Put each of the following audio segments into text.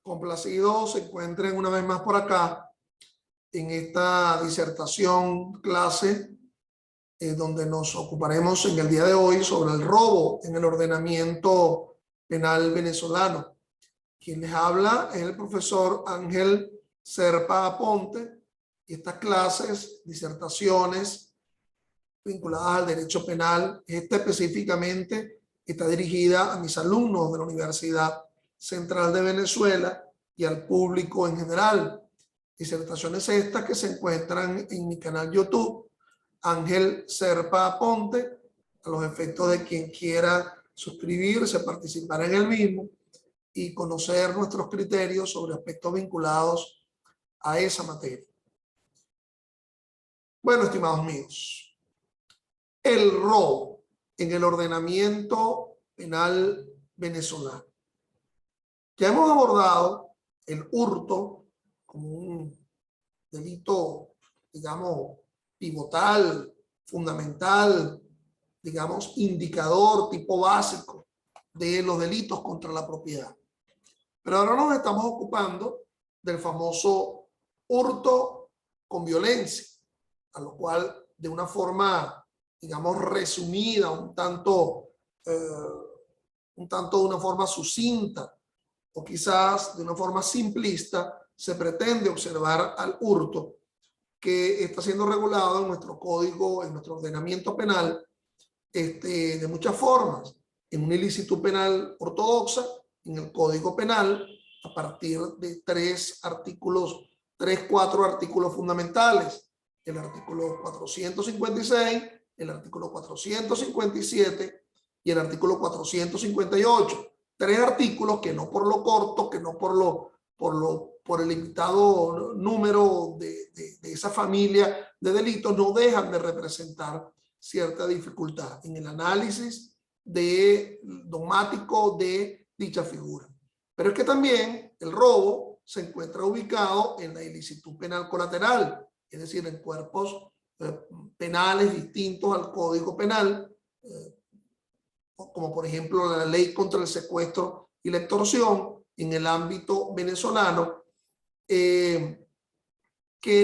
Complacido se encuentren una vez más por acá en esta disertación clase donde nos ocuparemos en el día de hoy sobre el robo en el ordenamiento penal venezolano. Quien les habla es el profesor Ángel Serpa Aponte, y estas clases, disertaciones vinculadas al derecho penal, esta específicamente está dirigida a mis alumnos de la Universidad Central de Venezuela y al público en general. Disertaciones estas que se encuentran en mi canal YouTube, Ángel Serpa Aponte, a los efectos de quien quiera suscribirse, participar en el mismo y conocer nuestros criterios sobre aspectos vinculados a esa materia. Bueno, estimados míos, el robo en el ordenamiento penal venezolano. Ya hemos abordado el hurto como un delito, digamos, pivotal, fundamental, digamos, indicador, tipo básico de los delitos contra la propiedad. Pero ahora nos estamos ocupando del famoso hurto con violencia, a lo cual de una forma, digamos, resumida, un tanto de una forma sucinta, o quizás de una forma simplista, se pretende observar al hurto que está siendo regulado en nuestro código, en nuestro ordenamiento penal, de muchas formas, en una ilicitud penal ortodoxa, en el Código Penal, a partir de cuatro artículos fundamentales, el artículo 456, el artículo 457 y el artículo 458. Tres artículos que no por lo corto, que no por el limitado número de esa familia de delitos, no dejan de representar cierta dificultad en el análisis dogmático de dicha figura. Pero es que también el robo se encuentra ubicado en la ilicitud penal colateral, es decir, en cuerpos penales distintos al Código Penal, como por ejemplo la ley contra el secuestro y la extorsión en el ámbito venezolano, que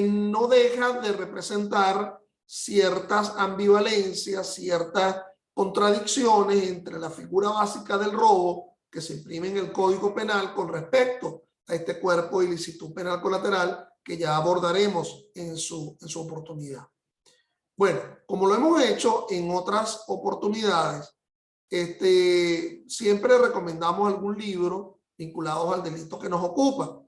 no dejan de representar ciertas ambivalencias, ciertas contradicciones entre la figura básica del robo que se imprime en el Código Penal con respecto a este cuerpo de ilicitud penal colateral que ya abordaremos en su oportunidad. Bueno, como lo hemos hecho en otras oportunidades, siempre recomendamos algún libro vinculado al delito que nos ocupa.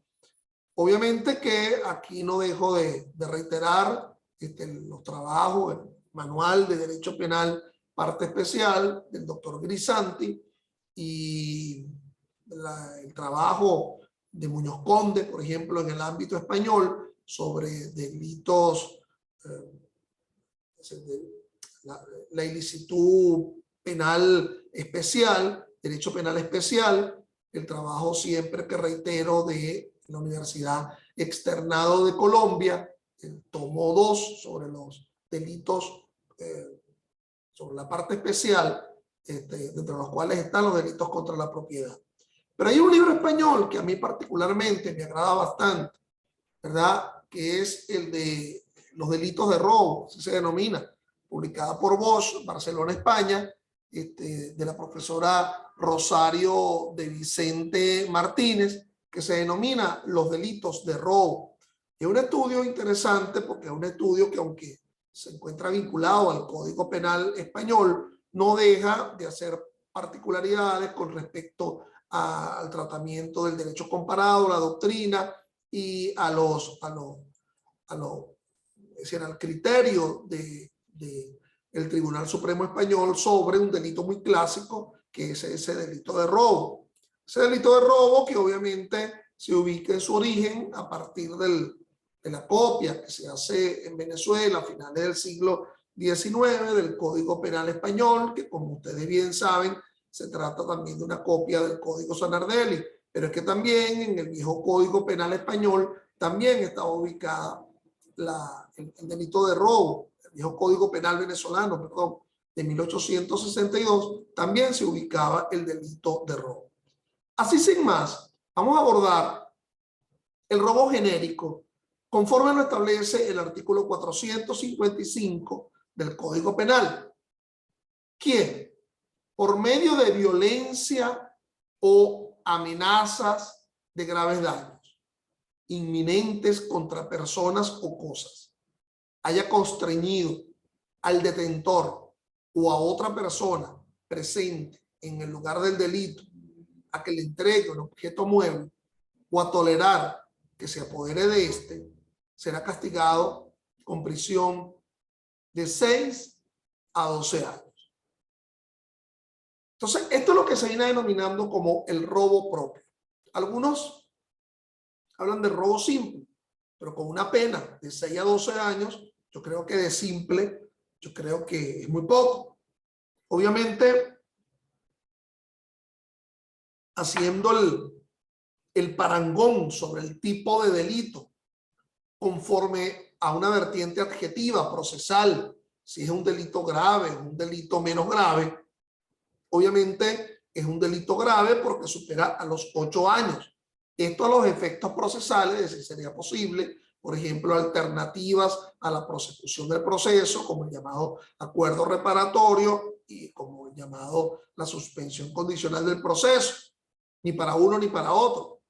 Obviamente que aquí no dejo de reiterar los trabajos, el manual de Derecho Penal, parte especial del doctor Grisanti, y el trabajo de Muñoz Conde, por ejemplo, en el ámbito español, sobre delitos, la ilicitud penal especial, derecho penal especial, el trabajo siempre que reitero de la Universidad Externado de Colombia, el tomo 2 sobre los delitos, sobre la parte especial, entre los cuales están los delitos contra la propiedad. Pero hay un libro español que a mí particularmente me agrada bastante, ¿verdad? Que es el de los delitos de robo, así se denomina, publicada por Bosch, Barcelona, España, de la profesora Rosario de Vicente Martínez, que se denomina Los delitos de robo. Es un estudio interesante porque es un estudio que, aunque se encuentra vinculado al Código Penal español, no deja de hacer particularidades con respecto al tratamiento del derecho comparado, la doctrina y al criterio del Tribunal Supremo Español sobre un delito muy clásico, que es ese delito de robo. Ese delito de robo que obviamente se ubica en su origen a partir de la copia que se hace en Venezuela a finales del siglo XIX del Código Penal Español, que como ustedes bien saben, se trata también de una copia del Código Sanardelli, pero es que también en el viejo Código Penal Español también estaba ubicada el delito de robo. El viejo Código Penal venezolano, perdón, de 1862, también se ubicaba el delito de robo. Así sin más, vamos a abordar el robo genérico, conforme lo establece el artículo 455 del Código Penal. ¿Quién? Por medio de violencia o amenazas de graves daños inminentes contra personas o cosas, haya constreñido al detentor o a otra persona presente en el lugar del delito a que le entregue un objeto mueble o a tolerar que se apodere de éste, será castigado con prisión de 6 a 12 años. Entonces, esto es lo que se viene denominando como el robo propio. Algunos hablan de robo simple, pero con una pena de 6 a 12 años, yo creo que de simple, yo creo que es muy poco. Obviamente, haciendo el parangón sobre el tipo de delito, conforme a una vertiente adjetiva, procesal, si es un delito grave o un delito menos grave, obviamente es un delito grave porque supera a los 8 años. Esto a los efectos procesales, es decir, sería posible, por ejemplo, alternativas a la prosecución del proceso, como el llamado acuerdo reparatorio y como el llamado la suspensión condicional del proceso, ni para uno ni para otro,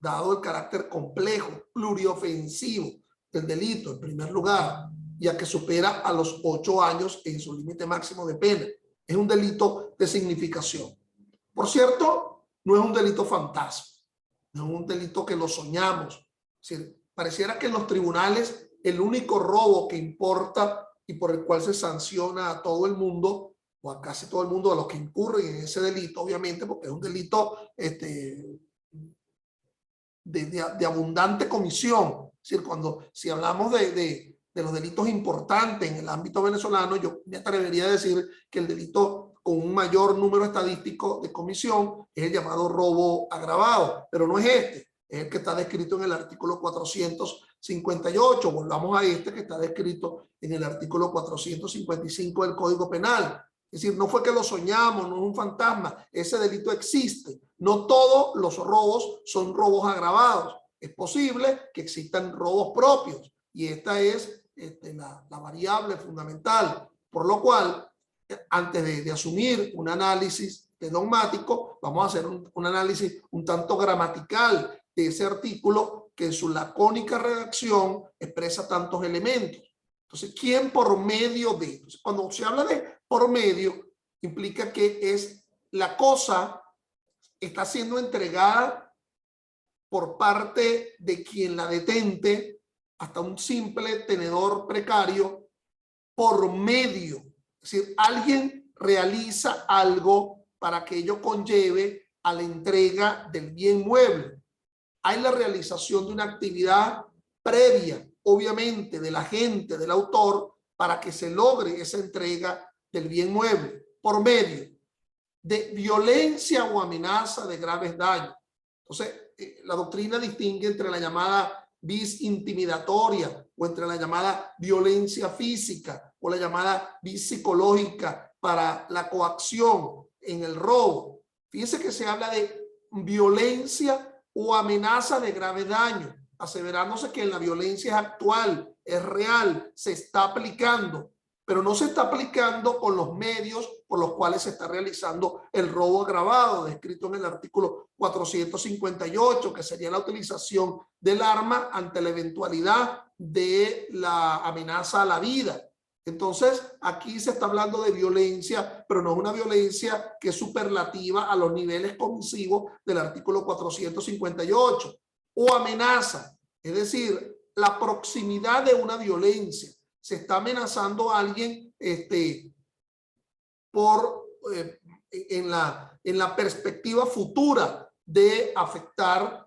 dado el carácter complejo, pluriofensivo del delito, en primer lugar, ya que supera a los 8 años en su límite máximo de pena. Es un delito de significación. Por cierto, no es un delito fantasma, no es un delito que lo soñamos. Es decir, pareciera que en los tribunales el único robo que importa y por el cual se sanciona a todo el mundo, o a casi todo el mundo, a los que incurren en ese delito, obviamente, porque es un delito de abundante comisión. Es decir, si hablamos de los delitos importantes en el ámbito venezolano, yo me atrevería a decir que el delito con un mayor número estadístico de comisión es el llamado robo agravado, pero no es este, es el que está descrito en el artículo 458. Volvamos a este que está descrito en el artículo 455 del Código Penal. Es decir, no fue que lo soñamos, no es un fantasma, ese delito existe. No todos los robos son robos agravados. Es posible que existan robos propios y esta es la variable fundamental. Por lo cual, antes de asumir un análisis dogmático, vamos a hacer un análisis un tanto gramatical de ese artículo que en su lacónica redacción expresa tantos elementos. Entonces, ¿quién por medio de? Entonces, cuando se habla de por medio, implica que es la cosa está siendo entregada por parte de quien la detente hasta un simple tenedor precario por medio. Es decir, alguien realiza algo para que ello conlleve a la entrega del bien mueble. Hay la realización de una actividad previa, obviamente, del agente, del autor, para que se logre esa entrega del bien mueble por medio de violencia o amenaza de graves daños. Entonces, la doctrina distingue entre la llamada vis intimidatoria o entre la llamada violencia física o la llamada vis psicológica para la coacción en el robo. Fíjense que se habla de violencia o amenaza de grave daño, aseverándose que la violencia es actual, es real, se está aplicando, pero no se está aplicando con los medios por los cuales se está realizando el robo agravado, descrito en el artículo 458, que sería la utilización del arma ante la eventualidad de la amenaza a la vida. Entonces, aquí se está hablando de violencia, pero no es una violencia que es superlativa a los niveles comisivos del artículo 458. O amenaza, es decir, la proximidad de una violencia. Se está amenazando a alguien en la perspectiva futura de afectar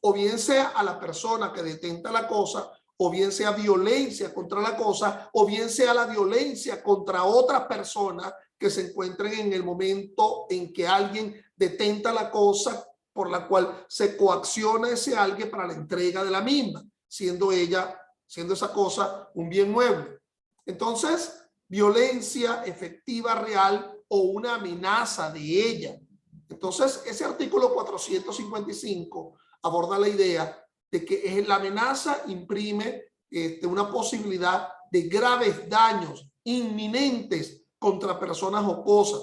o bien sea a la persona que detenta la cosa, o bien sea violencia contra la cosa, o bien sea la violencia contra otras personas que se encuentren en el momento en que alguien detenta la cosa por la cual se coacciona a ese alguien para la entrega de la misma, siendo esa cosa un bien mueble. Entonces, violencia efectiva real o una amenaza de ella. Entonces, ese artículo 455 aborda la idea de que la amenaza imprime una posibilidad de graves daños inminentes contra personas o cosas.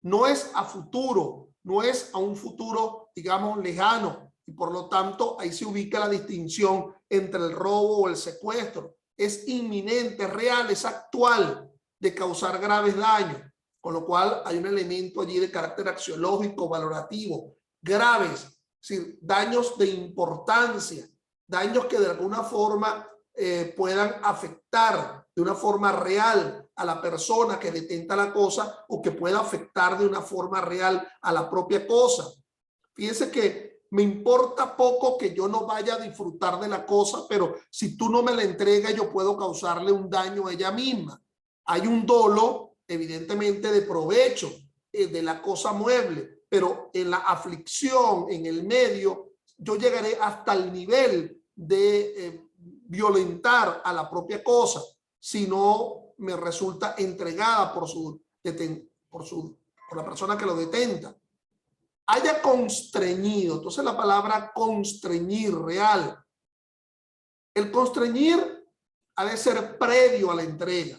No es a futuro, no es a un futuro, digamos, lejano, y por lo tanto ahí se ubica la distinción entre el robo o el secuestro. Es inminente, es real, es actual de causar graves daños, con lo cual hay un elemento allí de carácter axiológico, valorativo, graves, es decir, daños de importancia, daños que de alguna forma puedan afectar de una forma real a la persona que detenta la cosa o que pueda afectar de una forma real a la propia cosa. Fíjense que me importa poco que yo no vaya a disfrutar de la cosa, pero si tú no me la entregas, yo puedo causarle un daño a ella misma. Hay un dolo, evidentemente, de provecho de la cosa mueble, pero en la aflicción, en el medio, yo llegaré hasta el nivel de violentar a la propia cosa si no me resulta entregada por la persona que lo detenta. Haya constreñido, entonces la palabra constreñir real. El constreñir ha de ser previo a la entrega.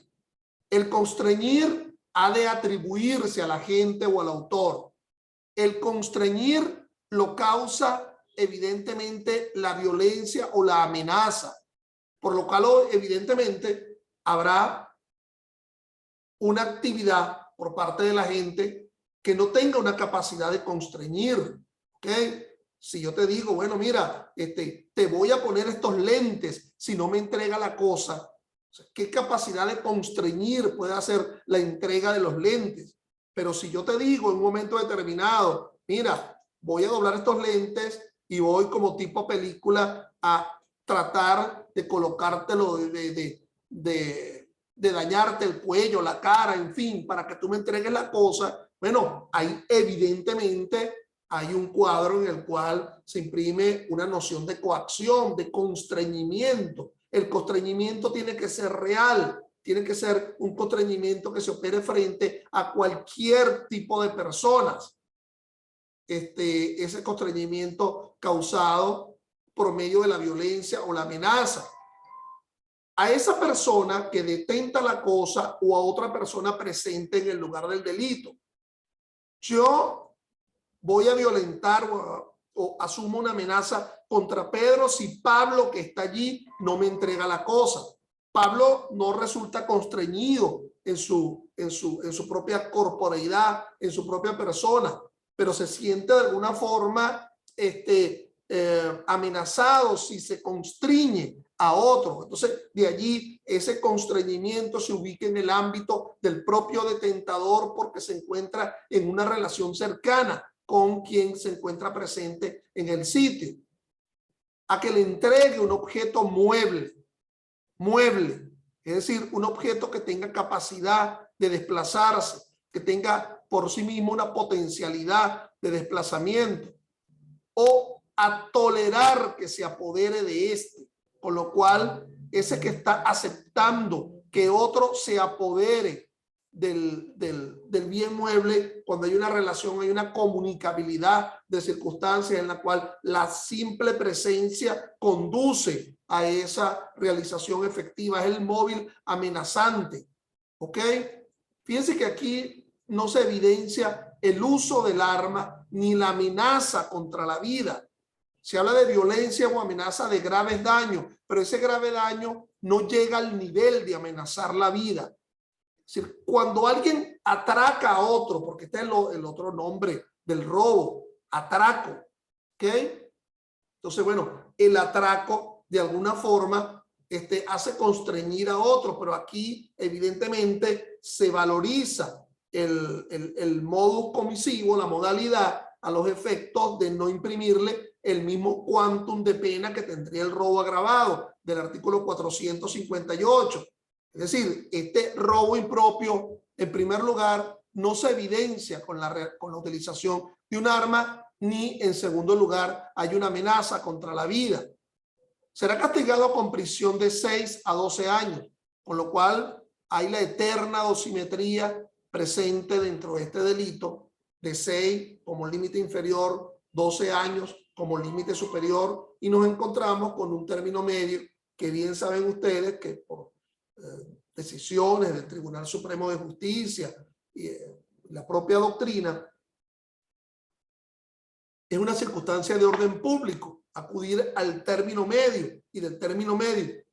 El constreñir ha de atribuirse al agente o al autor. El constreñir lo causa evidentemente la violencia o la amenaza, por lo cual evidentemente habrá una actividad por parte de la gente que no tenga una capacidad de constreñir, ¿ok? Si yo te digo, bueno, mira, te voy a poner estos lentes si no me entrega la cosa, ¿qué capacidad de constreñir puede hacer la entrega de los lentes? Pero si yo te digo en un momento determinado, mira, voy a doblar estos lentes y voy como tipo película a tratar de colocártelo, de dañarte el cuello, la cara, en fin, para que tú me entregues la cosa. Bueno, ahí evidentemente hay un cuadro en el cual se imprime una noción de coacción, de constreñimiento. El constreñimiento tiene que ser real, tiene que ser un constreñimiento que se opere frente a cualquier tipo de personas. Ese constreñimiento causado por medio de la violencia o la amenaza. A esa persona que detenta la cosa o a otra persona presente en el lugar del delito. Yo voy a violentar o asumo una amenaza contra Pedro si Pablo, que está allí, no me entrega la cosa. Pablo no resulta constreñido en su propia corporeidad, en su propia persona, pero se siente de alguna forma amenazado si se constriñe a otro. Entonces, de allí ese constreñimiento se ubica en el ámbito del propio detentador porque se encuentra en una relación cercana con quien se encuentra presente en el sitio. A que le entregue un objeto mueble, es decir, un objeto que tenga capacidad de desplazarse, que tenga por sí mismo una potencialidad de desplazamiento, o a tolerar que se apodere de este, con lo cual ese que está aceptando que otro se apodere del bien mueble, cuando hay una relación, hay una comunicabilidad de circunstancias en la cual la simple presencia conduce a esa realización efectiva, es el móvil amenazante, ¿ok? Fíjense que aquí no se evidencia el uso del arma ni la amenaza contra la vida. Se habla de violencia o amenaza de graves daños, pero ese grave daño no llega al nivel de amenazar la vida. Es decir, cuando alguien atraca a otro, porque este es el otro nombre del robo, atraco, ¿ok? Entonces, bueno, el atraco de alguna forma hace constreñir a otro, pero aquí evidentemente se valoriza el modus comisivo, la modalidad, a los efectos de no imprimirle el mismo quantum de pena que tendría el robo agravado del artículo 458. Es decir, este robo impropio, en primer lugar, no se evidencia con la utilización de un arma, ni en segundo lugar hay una amenaza contra la vida. Será castigado con prisión de 6 a 12 años, con lo cual hay la eterna dosimetría presente dentro de este delito de 6 como límite inferior, 12 años como límite superior y nos encontramos con un término medio que bien saben ustedes que por decisiones del Tribunal Supremo de Justicia y la propia doctrina, es una circunstancia de orden público acudir al término medio y del término medio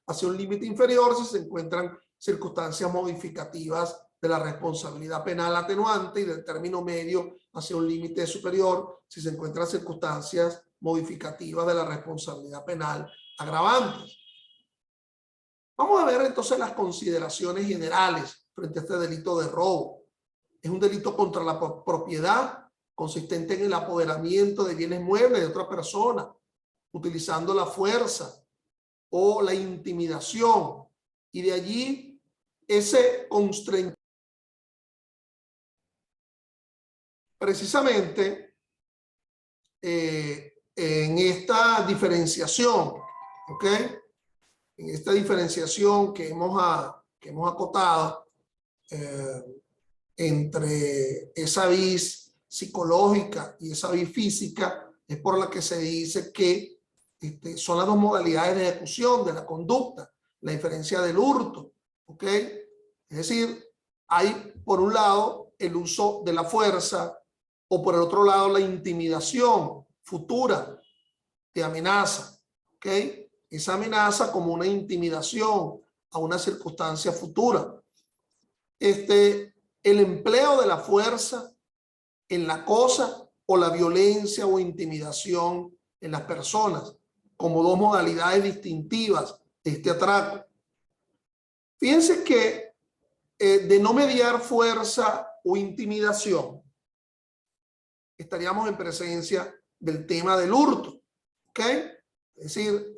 hacia un límite inferior si se encuentran circunstancias modificativas de la responsabilidad penal atenuante y del término medio hacia un límite superior si se encuentran circunstancias modificativas de la responsabilidad penal agravantes. Vamos a ver entonces las consideraciones generales frente a este delito de robo. Es un delito contra la propiedad consistente en el apoderamiento de bienes muebles de otra persona, utilizando la fuerza o la intimidación, y de allí ese constreñimiento. Precisamente en esta diferenciación, ¿ok? En esta diferenciación que hemos acotado entre esa vis psicológica y esa vis física, es por la que se dice que son las dos modalidades de ejecución de la conducta, la diferencia del hurto, ¿ok? Es decir, hay por un lado el uso de la fuerza o por el otro lado la intimidación futura de amenaza, ¿ok? Esa amenaza como una intimidación a una circunstancia futura. El empleo de la fuerza en la cosa o la violencia o intimidación en las personas como dos modalidades distintivas de este atraco. Fíjense que de no mediar fuerza o intimidación, estaríamos en presencia del tema del hurto, ¿ok? Es decir,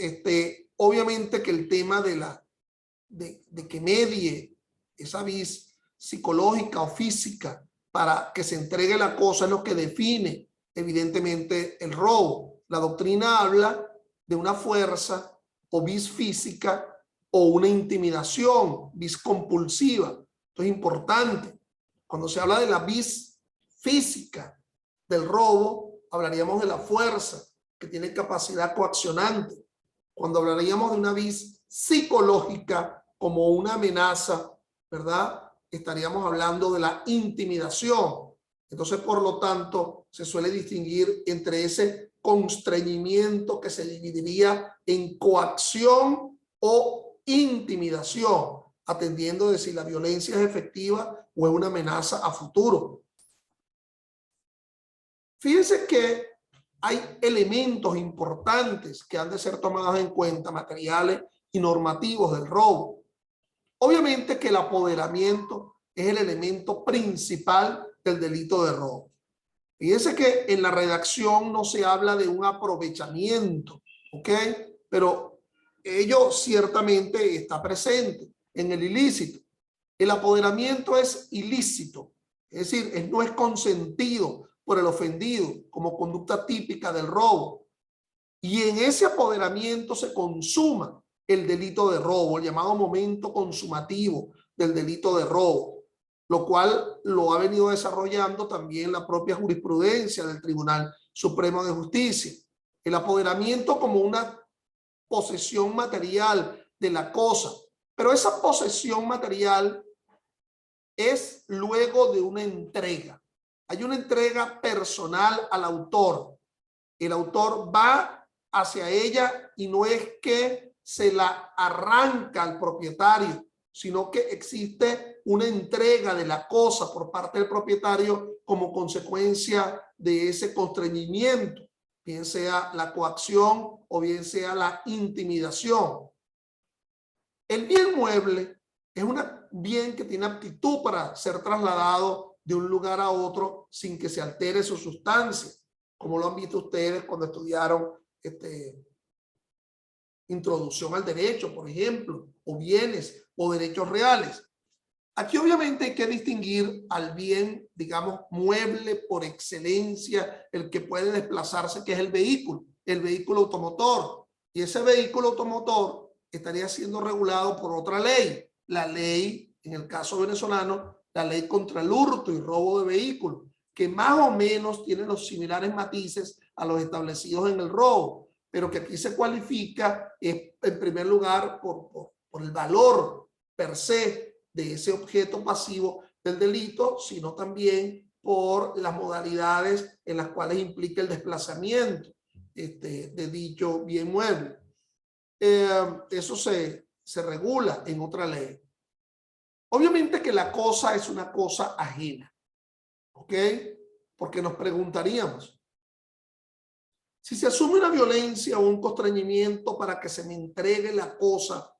obviamente que el tema de que medie esa vis psicológica o física para que se entregue la cosa es lo que define evidentemente el robo. La doctrina habla de una fuerza o vis física o una intimidación, vis compulsiva. Esto es importante. Cuando se habla de la vis física del robo, hablaríamos de la fuerza que tiene capacidad coaccionante. Cuando hablaríamos de una vis psicológica como una amenaza, ¿verdad? Estaríamos hablando de la intimidación. Entonces, por lo tanto, se suele distinguir entre ese constreñimiento que se dividiría en coacción o intimidación, atendiendo de si la violencia es efectiva o es una amenaza a futuro. Fíjense que hay elementos importantes que han de ser tomados en cuenta, materiales y normativos del robo. Obviamente que el apoderamiento es el elemento principal del delito de robo. Fíjense que en la redacción no se habla de un aprovechamiento, ¿ok? Pero ello ciertamente está presente en el ilícito. El apoderamiento es ilícito, es decir, no es consentido por el ofendido como conducta típica del robo. Y en ese apoderamiento se consuma el delito de robo, el llamado momento consumativo del delito de robo, lo cual lo ha venido desarrollando también la propia jurisprudencia del Tribunal Supremo de Justicia. El apoderamiento como una posesión material de la cosa, pero esa posesión material es luego de una entrega. Hay una entrega personal al autor. El autor va hacia ella y no es que se la arranca al propietario, sino que existe una entrega de la cosa por parte del propietario como consecuencia de ese constreñimiento, bien sea la coacción o bien sea la intimidación. El bien mueble es un bien que tiene aptitud para ser trasladado de un lugar a otro sin que se altere su sustancia, como lo han visto ustedes cuando estudiaron introducción al derecho, por ejemplo, o bienes o derechos reales. Aquí obviamente hay que distinguir al bien, digamos, mueble por excelencia, el que puede desplazarse, que es el vehículo automotor. Y ese vehículo automotor estaría siendo regulado por otra ley, la ley, en el caso venezolano, la ley contra el hurto y robo de vehículos, que más o menos tiene los similares matices a los establecidos en el robo, pero que aquí se cualifica en primer lugar por el valor per se de ese objeto pasivo del delito, sino también por las modalidades en las cuales implica el desplazamiento de dicho bien mueble. Eso se regula en otra ley. Obviamente que la cosa es una cosa ajena, ¿ok? Porque nos preguntaríamos, si se asume una violencia o un constreñimiento para que se me entregue la cosa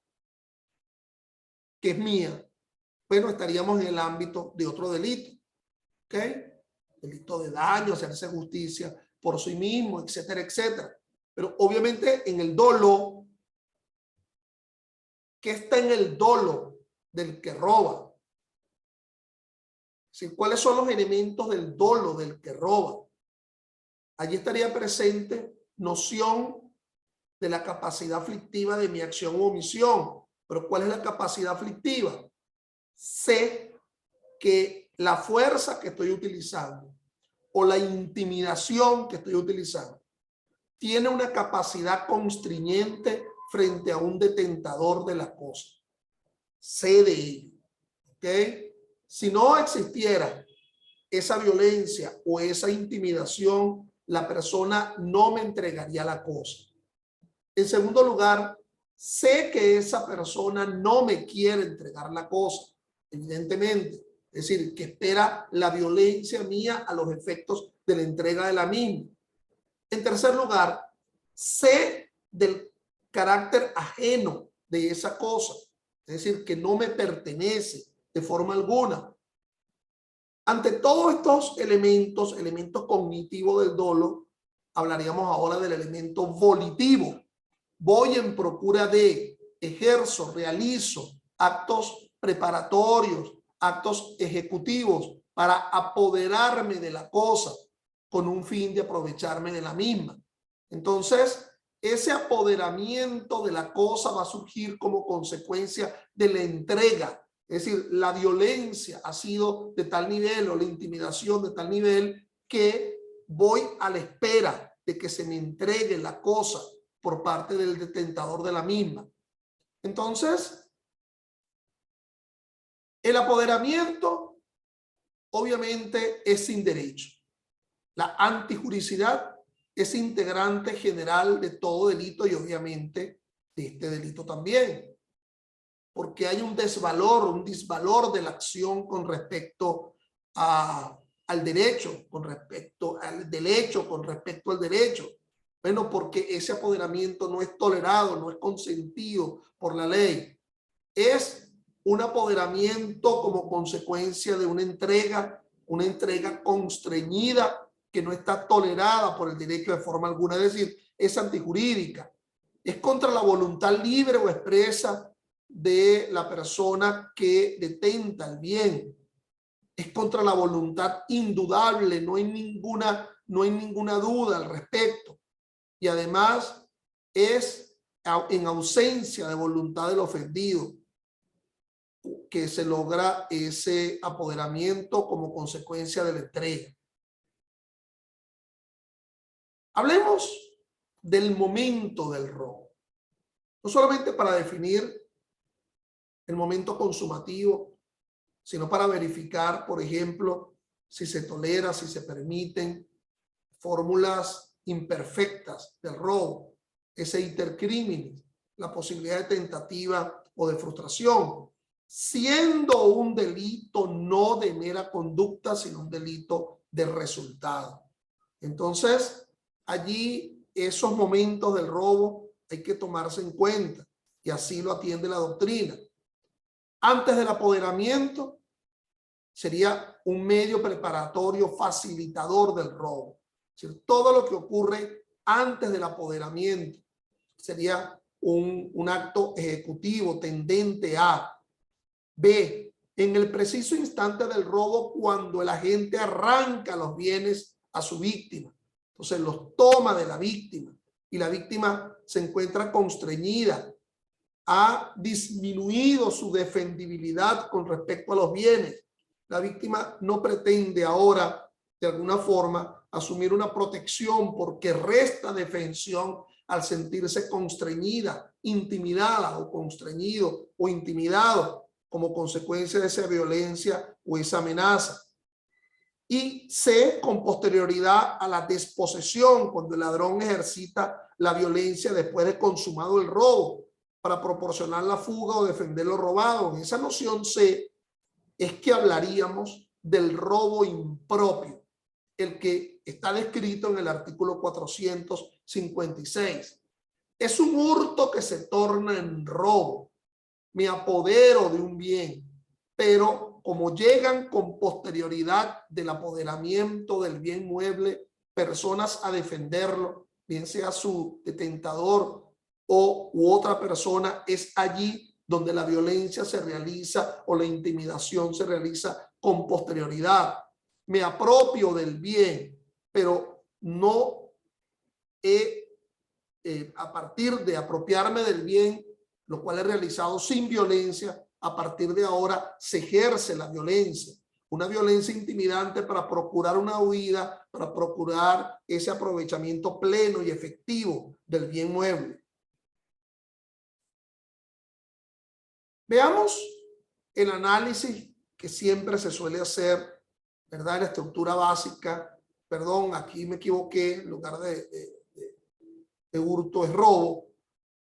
que es mía, bueno, estaríamos en el ámbito de otro delito, ¿ok? Delito de daño, hacerse justicia por sí mismo, etcétera, etcétera. Pero obviamente en el dolo, ¿qué está en el dolo del que roba? ¿Sí? ¿Cuáles son los elementos del dolo del que roba? Allí estaría presente noción de la capacidad aflictiva de mi acción u omisión. Pero ¿cuál es la capacidad aflictiva? Sé que la fuerza que estoy utilizando o la intimidación que estoy utilizando tiene una capacidad constriñente frente a un detentador de la cosa. Sé de ello. ¿Ok? Si no existiera esa violencia o esa intimidación, la persona no me entregaría la cosa. En segundo lugar, sé que esa persona no me quiere entregar la cosa, evidentemente. Es decir, que espera la violencia mía a los efectos de la entrega de la misma. En tercer lugar, sé del carácter ajeno de esa cosa, es decir, que no me pertenece de forma alguna. Ante todos estos elementos cognitivos del dolo, hablaríamos ahora del elemento volitivo. Voy en procura de, ejerzo, realizo actos preparatorios, actos ejecutivos para apoderarme de la cosa con un fin de aprovecharme de la misma. Entonces, ese apoderamiento de la cosa va a surgir como consecuencia de la entrega. Es decir, la violencia ha sido de tal nivel o la intimidación de tal nivel que voy a la espera de que se me entregue la cosa por parte del detentador de la misma. Entonces, el apoderamiento obviamente es sin derecho. La antijuricidad es integrante general de todo delito y obviamente de este delito también. Porque hay un disvalor de la acción con respecto al derecho, con respecto al derecho, con respecto al derecho. Bueno, porque ese apoderamiento no es tolerado, no es consentido por la ley. Es un apoderamiento como consecuencia de una entrega constreñida que no está tolerada por el derecho de forma alguna, es decir, es antijurídica. Es contra la voluntad libre o expresa de la persona que detenta el bien. Es contra la voluntad indudable, no hay ninguna duda al respecto. Y además es en ausencia de voluntad del ofendido que se logra ese apoderamiento como consecuencia de la entrega. Hablemos del momento del robo. No solamente para definir el momento consumativo, sino para verificar, por ejemplo, si se tolera, si se permiten fórmulas imperfectas del robo, ese iter criminis, la posibilidad de tentativa o de frustración, siendo un delito no de mera conducta, sino un delito de resultado. Entonces, allí esos momentos del robo hay que tomarse en cuenta y así lo atiende la doctrina. Antes del apoderamiento sería un medio preparatorio facilitador del robo. Es decir, todo lo que ocurre antes del apoderamiento sería un acto ejecutivo tendente a B. En el preciso instante del robo, cuando el agente arranca los bienes a su víctima. Entonces los toma de la víctima y la víctima se encuentra constreñida, ha disminuido su defendibilidad con respecto a los bienes. La víctima no pretende ahora, de alguna forma, asumir una protección porque resta defensión al sentirse constreñida, intimidada o constreñido o intimidado como consecuencia de esa violencia o esa amenaza. Y C, con posterioridad a la desposesión, cuando el ladrón ejercita la violencia después de consumado el robo para proporcionar la fuga o defender lo robado. En esa noción C es que hablaríamos del robo impropio, el que está descrito en el artículo 456. Es un hurto que se torna en robo. Me apodero de un bien, pero como llegan con posterioridad del apoderamiento del bien mueble personas a defenderlo, bien sea su detentador u otra persona, es allí donde la violencia se realiza o la intimidación se realiza con posterioridad. Me apropio del bien, pero no a partir de apropiarme del bien, lo cual he realizado sin violencia, a partir de ahora se ejerce la violencia. Una violencia intimidante para procurar una huida, para procurar ese aprovechamiento pleno y efectivo del bien mueble. Veamos el análisis que siempre se suele hacer, ¿verdad? En la estructura básica. Perdón, aquí me equivoqué, en lugar de hurto es robo.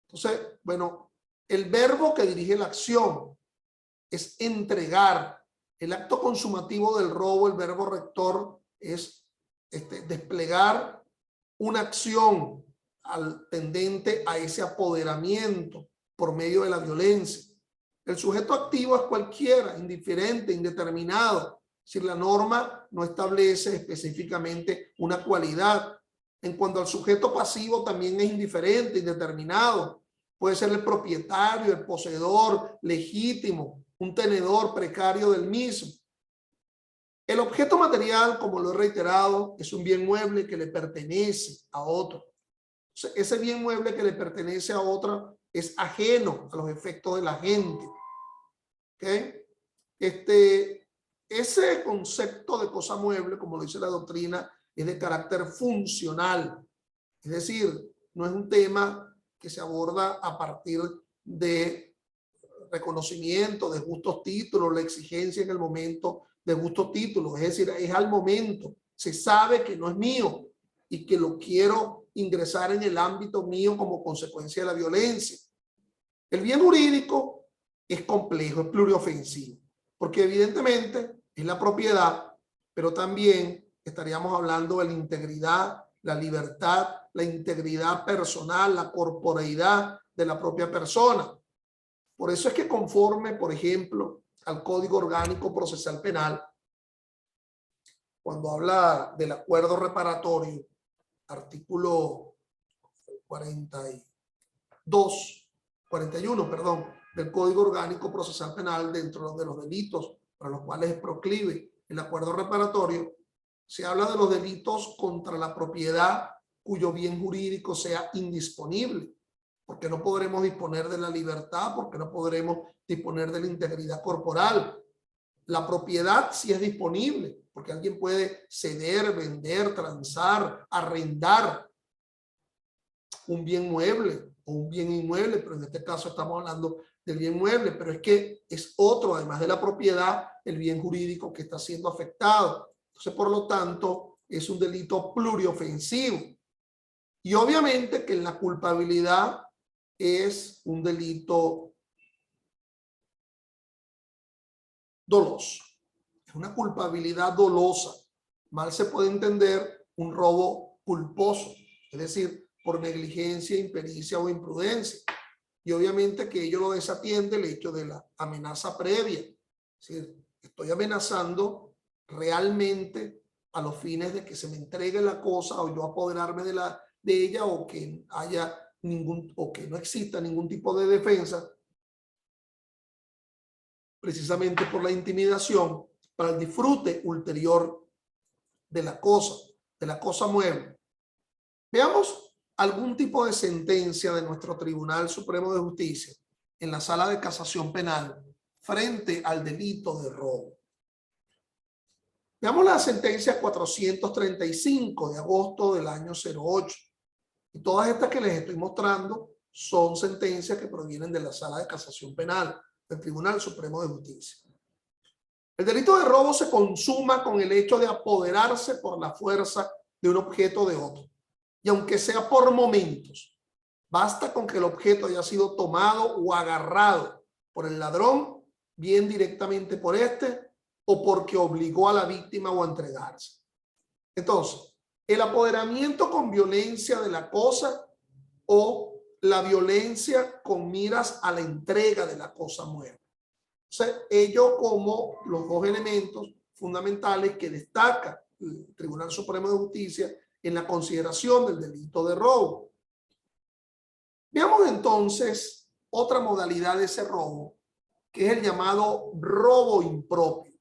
Entonces, bueno, el verbo que dirige la acción es entregar. El acto consumativo del robo, el verbo rector, es desplegar una acción tendente a ese apoderamiento por medio de la violencia. El sujeto activo es cualquiera, indiferente, indeterminado. Si la norma no establece específicamente una cualidad. En cuanto al sujeto pasivo, también es indiferente, indeterminado. Puede ser el propietario, el poseedor legítimo, un tenedor precario del mismo. El objeto material, como lo he reiterado, es un bien mueble que le pertenece a otro. Ese bien mueble que le pertenece a otro es ajeno a los efectos de la gente. ¿Okay? Ese concepto de cosa mueble, como lo dice la doctrina, es de carácter funcional. Es decir, no es un tema que se aborda a partir de reconocimiento, de justos títulos, la exigencia en el momento de justos títulos. Es decir, es al momento. Se sabe que no es mío y que lo quiero ingresar en el ámbito mío como consecuencia de la violencia. El bien jurídico es complejo, es pluriofensivo, porque evidentemente es la propiedad, pero también estaríamos hablando de la integridad, la libertad, la integridad personal, la corporeidad de la propia persona. Por eso es que conforme, por ejemplo, al Código Orgánico Procesal Penal, cuando habla del acuerdo reparatorio, artículo 41, perdón, del Código Orgánico Procesal Penal, dentro de los delitos para los cuales es proclive el acuerdo reparatorio, se habla de los delitos contra la propiedad cuyo bien jurídico sea indisponible, porque no podremos disponer de la libertad, porque no podremos disponer de la integridad corporal. La propiedad sí es disponible, porque alguien puede ceder, vender, transar, arrendar un bien mueble o un bien inmueble, pero en este caso estamos hablando del bien mueble, pero es que es otro, además de la propiedad, el bien jurídico que está siendo afectado. Entonces, por lo tanto, es un delito pluriofensivo. Y obviamente que la culpabilidad es un delito doloso. Es una culpabilidad dolosa. Mal se puede entender un robo culposo, es decir, por negligencia, impericia o imprudencia. Y obviamente que ello lo desatiende el hecho de la amenaza previa. Es decir, estoy amenazando realmente a los fines de que se me entregue la cosa o yo apoderarme de ella, o que haya o que no exista ningún tipo de defensa, precisamente por la intimidación, para el disfrute ulterior de la cosa mueble. Veamos algún tipo de sentencia de nuestro Tribunal Supremo de Justicia en la Sala de Casación Penal frente al delito de robo. Veamos la sentencia 435 de agosto del año 08. Y todas estas que les estoy mostrando son sentencias que provienen de la Sala de Casación Penal del Tribunal Supremo de Justicia. El delito de robo se consuma con el hecho de apoderarse por la fuerza de un objeto de otro. Y aunque sea por momentos, basta con que el objeto haya sido tomado o agarrado por el ladrón, bien directamente por este, o porque obligó a la víctima o a entregarse. Entonces, el apoderamiento con violencia de la cosa o la violencia con miras a la entrega de la cosa muerta. Entonces, ello como los dos elementos fundamentales que destaca el Tribunal Supremo de Justicia en la consideración del delito de robo. Veamos entonces otra modalidad de ese robo, que es el llamado robo impropio.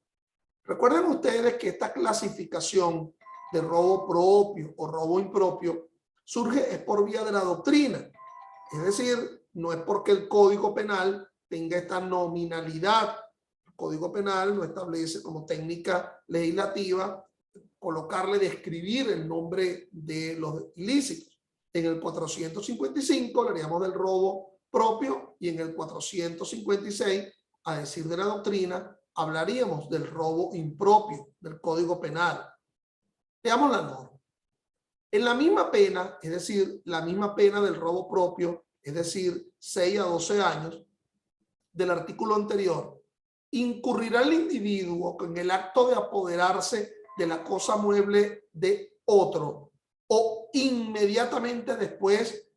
Recuerden ustedes que esta clasificación de robo propio o robo impropio surge es por vía de la doctrina. Es decir, no es porque el Código Penal tenga esta nominalidad. El Código Penal lo establece como técnica legislativa colocarle, describir el nombre de los ilícitos. En el 455 hablaríamos del robo propio y en el 456, a decir de la doctrina, hablaríamos del robo impropio del Código Penal. Veamos la norma. En la misma pena, es decir, la misma pena del robo propio, es decir, 6 a 12 años, del artículo anterior, incurrirá el individuo en el acto de apoderarse de la cosa mueble de otro o inmediatamente después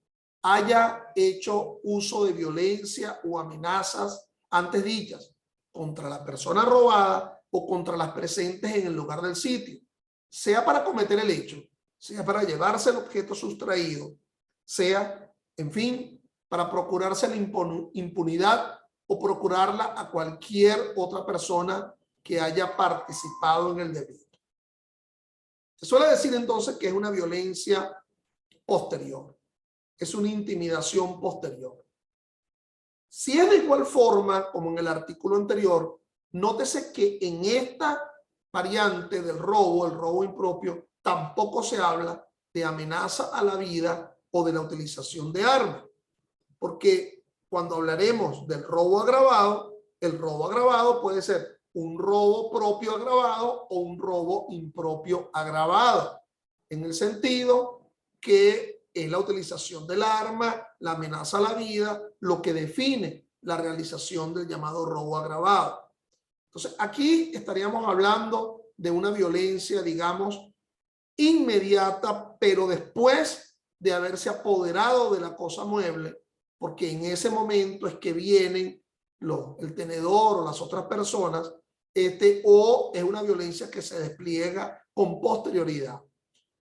haya hecho uso de violencia o amenazas antes dichas contra la persona robada o contra las presentes en el lugar del sitio, sea para cometer el hecho, sea para llevarse el objeto sustraído, sea, en fin, para procurarse la impunidad o procurarla a cualquier otra persona que haya participado en el delito. Se suele decir entonces que es una violencia posterior, es una intimidación posterior. Si es de igual forma como en el artículo anterior, nótese que en esta variante del robo, el robo impropio, tampoco se habla de amenaza a la vida o de la utilización de armas, porque cuando hablaremos del robo agravado, el robo agravado puede ser un robo propio agravado o un robo impropio agravado, en el sentido que es la utilización del arma, la amenaza a la vida, lo que define la realización del llamado robo agravado. Entonces, aquí estaríamos hablando de una violencia, digamos, inmediata, pero después de haberse apoderado de la cosa mueble, porque en ese momento es que vienen el tenedor o las otras personas, o es una violencia que se despliega con posterioridad.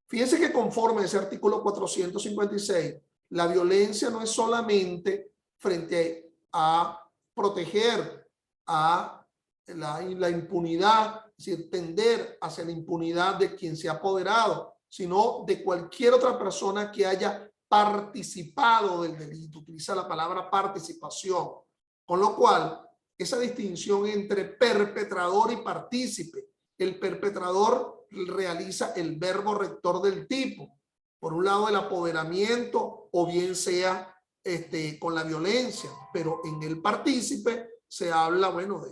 Fíjense que conforme a ese artículo 456, la violencia no es solamente frente a proteger a la impunidad, es decir, tender hacia la impunidad de quien se ha apoderado, sino de cualquier otra persona que haya participado del delito. Utiliza la palabra participación, con lo cual esa distinción entre perpetrador y partícipe. El perpetrador realiza el verbo rector del tipo, por un lado el apoderamiento o bien sea con la violencia, pero en el partícipe se habla, bueno,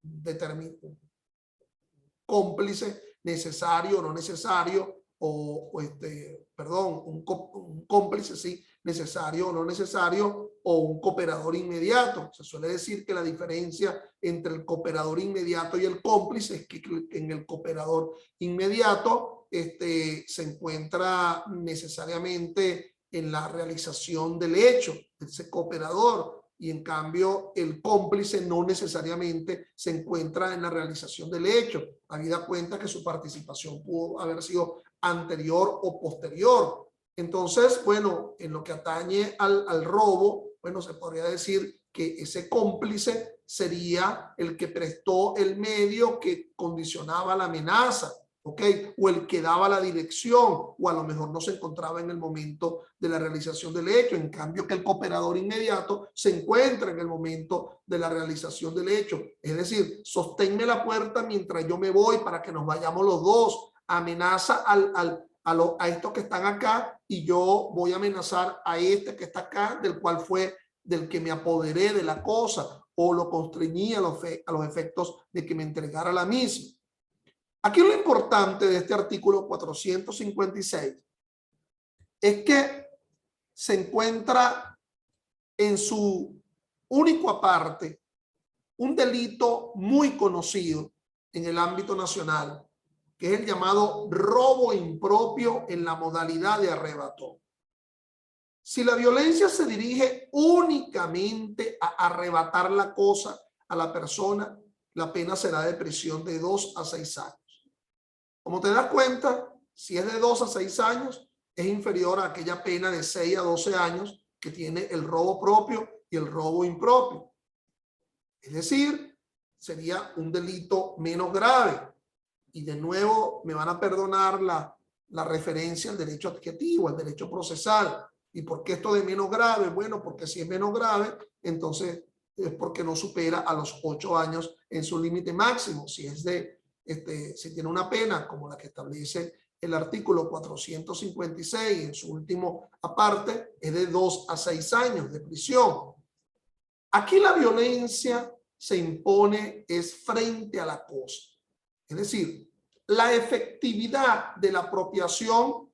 de cómplice necesario o no necesario, perdón, un cómplice sí, necesario o no necesario, o un cooperador inmediato. Se suele decir que la diferencia entre el cooperador inmediato y el cómplice es que en el cooperador inmediato se encuentra necesariamente en la realización del hecho, ese cooperador, y en cambio el cómplice no necesariamente se encuentra en la realización del hecho, habida cuenta que su participación pudo haber sido anterior o posterior. Entonces, bueno, en lo que atañe al robo, bueno, se podría decir que ese cómplice sería el que prestó el medio que condicionaba la amenaza, ¿ok? O el que daba la dirección, o a lo mejor no se encontraba en el momento de la realización del hecho, en cambio que el cooperador inmediato se encuentra en el momento de la realización del hecho. Es decir, sosténme la puerta mientras yo me voy para que nos vayamos los dos, amenaza a estos que están acá y yo voy a amenazar a este que está acá, del que me apoderé de la cosa o lo constreñí a los efectos de que me entregara la misma. Aquí lo importante de este artículo 456 es que se encuentra en su único aparte un delito muy conocido en el ámbito nacional, que es el llamado robo impropio en la modalidad de arrebatón. Si la violencia se dirige únicamente a arrebatar la cosa a la persona, la pena será de prisión de 2 a 6 años. Como te das cuenta, si es de 2 a 6 años, es inferior a aquella pena de 6 a 12 años que tiene el robo propio y el robo impropio. Es decir, sería un delito menos grave. Y de nuevo me van a perdonar la referencia al derecho adjetivo, al derecho procesal. ¿Y por qué esto de menos grave? Bueno, porque si es menos grave, entonces es porque no supera a los 8 años en su límite máximo. Si es si tiene una pena como la que establece el artículo 456 en su último aparte, es de 2 a 6 años de prisión. Aquí la violencia se impone es frente a la cosa. Es decir, la efectividad de la apropiación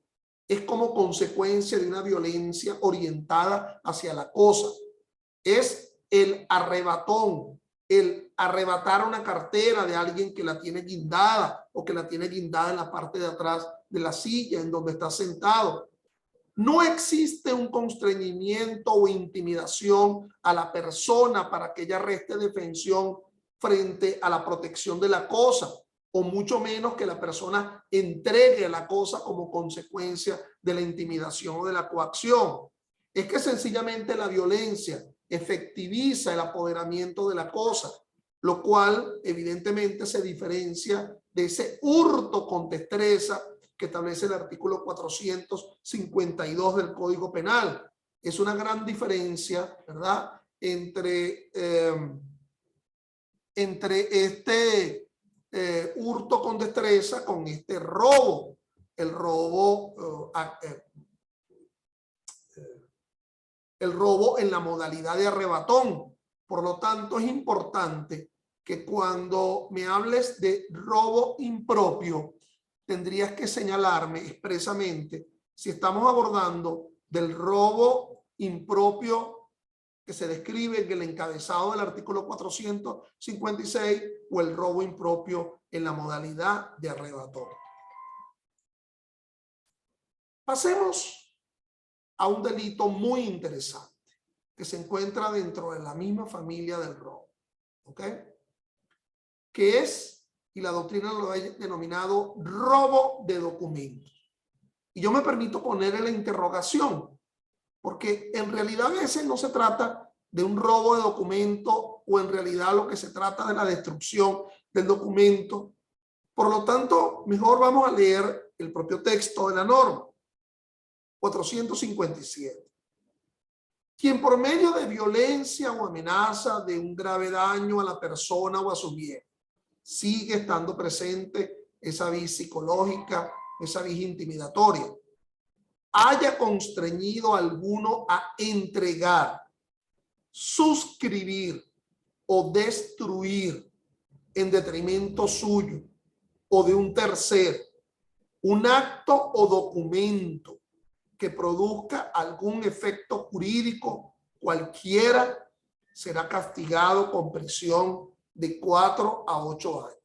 es como consecuencia de una violencia orientada hacia la cosa. Es el arrebatón, el arrebatar una cartera de alguien que la tiene guindada o que la tiene guindada en la parte de atrás de la silla en donde está sentado. No existe un constreñimiento o intimidación a la persona para que ella reste defensión frente a la protección de la cosa, o mucho menos que la persona entregue la cosa como consecuencia de la intimidación o de la coacción. Es que sencillamente la violencia efectiviza el apoderamiento de la cosa, lo cual evidentemente se diferencia de ese hurto con destreza que establece el artículo 452 del Código Penal. Es una gran diferencia, ¿verdad?, entre este hurto con destreza con este robo. El robo en la modalidad de arrebatón. Por lo tanto, es importante que cuando me hables de robo impropio, tendrías que señalarme expresamente si estamos abordando del robo impropio que se describe en el encabezado del artículo 456 o el robo impropio en la modalidad de arrebatón. Pasemos a un delito muy interesante que se encuentra dentro de la misma familia del robo, ¿ok? Que es, y la doctrina lo ha denominado, robo de documentos. Y yo me permito ponerle la interrogación, porque en realidad a veces no se trata de un robo de documento o en realidad lo que se trata de la destrucción del documento. Por lo tanto, mejor vamos a leer el propio texto de la norma. 457. Quien por medio de violencia o amenaza de un grave daño a la persona o a su bien sigue estando presente esa vis psicológica, esa vis intimidatoria, haya constreñido a alguno a entregar, suscribir o destruir en detrimento suyo o de un tercero un acto o documento que produzca algún efecto jurídico cualquiera, será castigado con prisión de 4 a 8 años.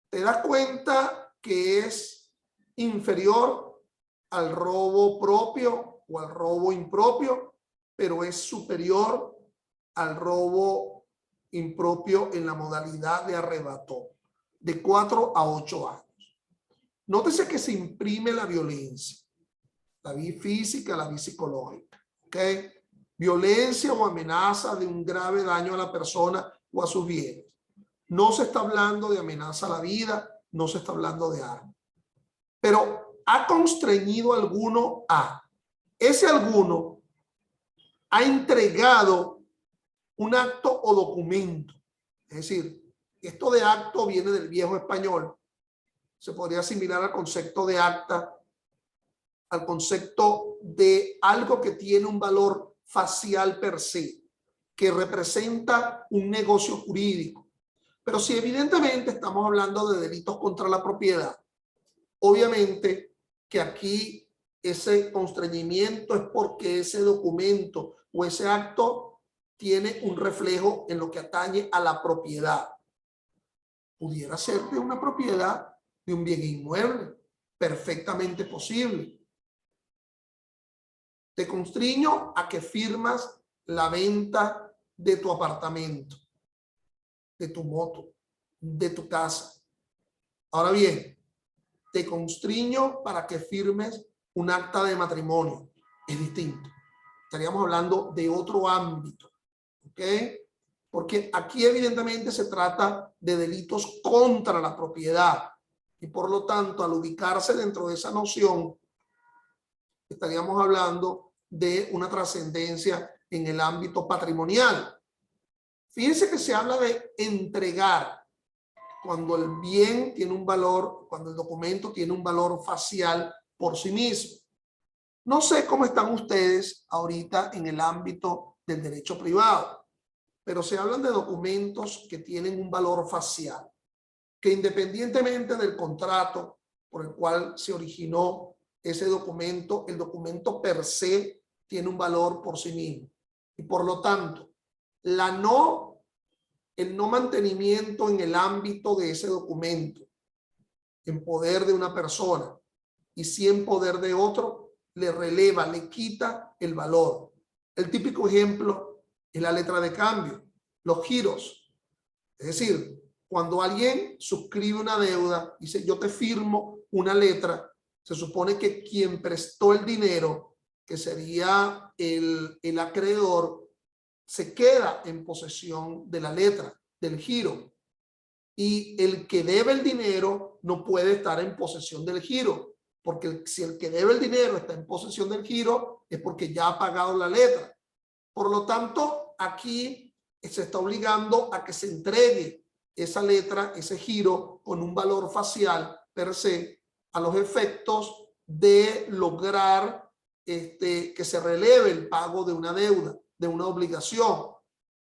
¿Te das cuenta que es inferior al robo propio o al robo impropio, pero es superior al robo impropio en la modalidad de arrebatón, de 4 a 8 años? Nótese que se imprime la violencia, la vía física, la vía psicológica, ¿ok? Violencia o amenaza de un grave daño a la persona o a sus bienes. No se está hablando de amenaza a la vida, no se está hablando de arma. Pero ha constreñido a alguno a. Ese alguno ha entregado un acto o documento. Es decir, esto de acto viene del viejo español. Se podría asimilar al concepto de acta, al concepto de algo que tiene un valor facial per se, que representa un negocio jurídico. Pero si evidentemente estamos hablando de delitos contra la propiedad, obviamente que aquí ese constreñimiento es porque ese documento o ese acto tiene un reflejo en lo que atañe a la propiedad. Pudiera ser de una propiedad, de un bien inmueble, perfectamente posible. Te constriño a que firmas la venta de tu apartamento, de tu moto, de tu casa. Ahora bien, te constriño para que firmes un acta de matrimonio. Es distinto. Estaríamos hablando de otro ámbito. ¿Ok? Porque aquí evidentemente se trata de delitos contra la propiedad. Y por lo tanto, al ubicarse dentro de esa noción, estaríamos hablando de una trascendencia en el ámbito patrimonial. Fíjense que se habla de entregar cuando el bien tiene un valor, cuando el documento tiene un valor facial por sí mismo. No sé cómo están ustedes ahorita en el ámbito del derecho privado, pero se hablan de documentos que tienen un valor facial, que independientemente del contrato por el cual se originó ese documento, el documento per se tiene un valor por sí mismo. Y por lo tanto, el no mantenimiento en el ámbito de ese documento, en poder de una persona y sí en poder de otro, le releva, le quita el valor. El típico ejemplo es la letra de cambio, los giros. Es decir, cuando alguien suscribe una deuda, dice yo te firmo una letra, se supone que quien prestó el dinero, que sería el acreedor, se queda en posesión de la letra, del giro. Y el que debe el dinero no puede estar en posesión del giro, porque si el que debe el dinero está en posesión del giro, es porque ya ha pagado la letra. Por lo tanto, aquí se está obligando a que se entregue esa letra, ese giro, con un valor facial per se, a los efectos de lograr que se releve el pago de una deuda, de una obligación.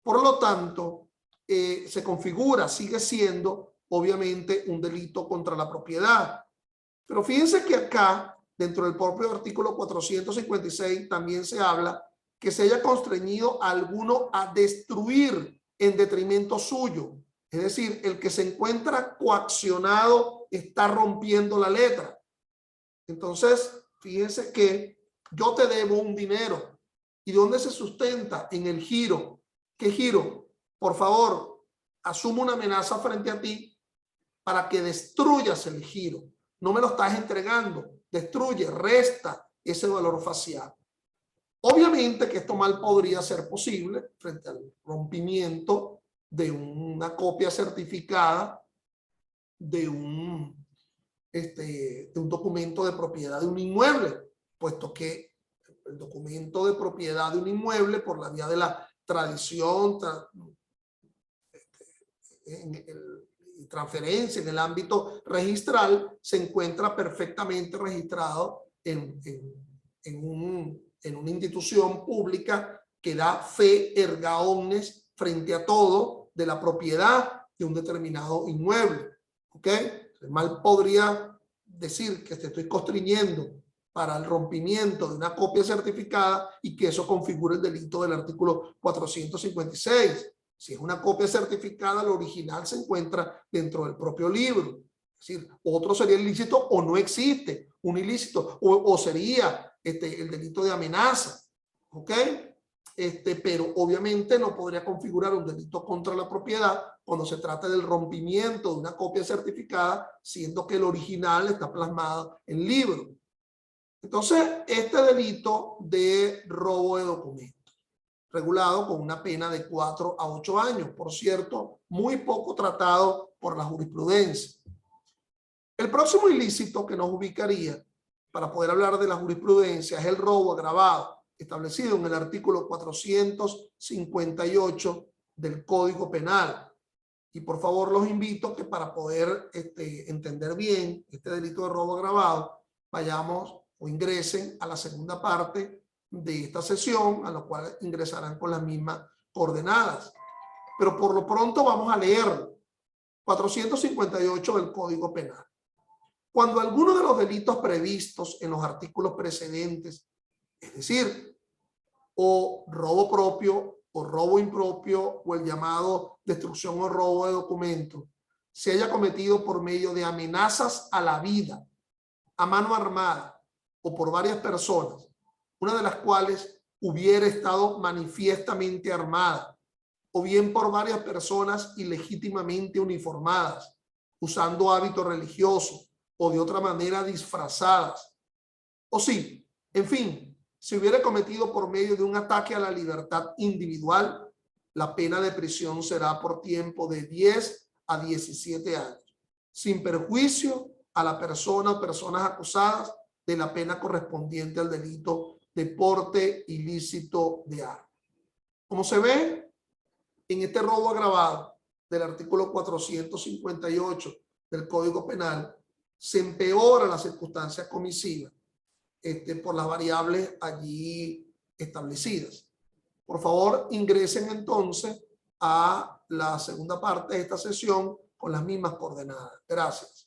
Por lo tanto, se configura, sigue siendo obviamente un delito contra la propiedad. Pero fíjense que acá, dentro del propio artículo 456, también se habla que se haya constreñido a alguno a destruir en detrimento suyo. Es decir, el que se encuentra coaccionado está rompiendo la letra. Entonces, fíjense que yo te debo un dinero. ¿Y dónde se sustenta? En el giro. ¿Qué giro? Por favor, asumo una amenaza frente a ti para que destruyas el giro. No me lo estás entregando. Destruye, resta ese valor facial. Obviamente que esto mal podría ser posible frente al rompimiento de una copia certificada de un documento de propiedad de un inmueble, puesto que el documento de propiedad de un inmueble, por la vía de la tradición, transferencia en el ámbito registral, se encuentra perfectamente registrado en una institución pública que da fe erga omnes frente a todo de la propiedad de un determinado inmueble. ¿Ok? Mal podría decir que te estoy constriñendo para el rompimiento de una copia certificada y que eso configure el delito del artículo 456. Si es una copia certificada, el original se encuentra dentro del propio libro. Es decir, otro sería ilícito o no existe un ilícito, o sería el delito de amenaza. ¿Ok? Pero obviamente no podría configurar un delito contra la propiedad cuando se trata del rompimiento de una copia certificada, siendo que el original está plasmado en libro. Entonces, este delito de robo de documentos, regulado con una pena de 4 a 8 años, por cierto, muy poco tratado por la jurisprudencia. El próximo ilícito que nos ubicaría para poder hablar de la jurisprudencia es el robo agravado, establecido en el artículo 458 del Código Penal. Y por favor los invito que para poder entender bien este delito de robo agravado, vayamos o ingresen a la segunda parte de esta sesión, a la cual ingresarán con las mismas coordenadas. Pero por lo pronto vamos a leer 458 del Código Penal. Cuando alguno de los delitos previstos en los artículos precedentes, es decir, o robo propio o robo impropio o el llamado destrucción o robo de documentos, se haya cometido por medio de amenazas a la vida, a mano armada o por varias personas, una de las cuales hubiera estado manifiestamente armada, o bien por varias personas ilegítimamente uniformadas, usando hábitos religiosos o de otra manera disfrazadas, o sí, en fin, se hubiera cometido por medio de un ataque a la libertad individual, la pena de prisión será por tiempo de 10 a 17 años, sin perjuicio a la persona o personas acusadas de la pena correspondiente al delito de porte ilícito de arma. Como se ve, en este robo agravado del artículo 458 del Código Penal, se empeora la circunstancia comisiva por las variables allí establecidas. Por favor, ingresen entonces a la segunda parte de esta sesión con las mismas coordenadas. Gracias.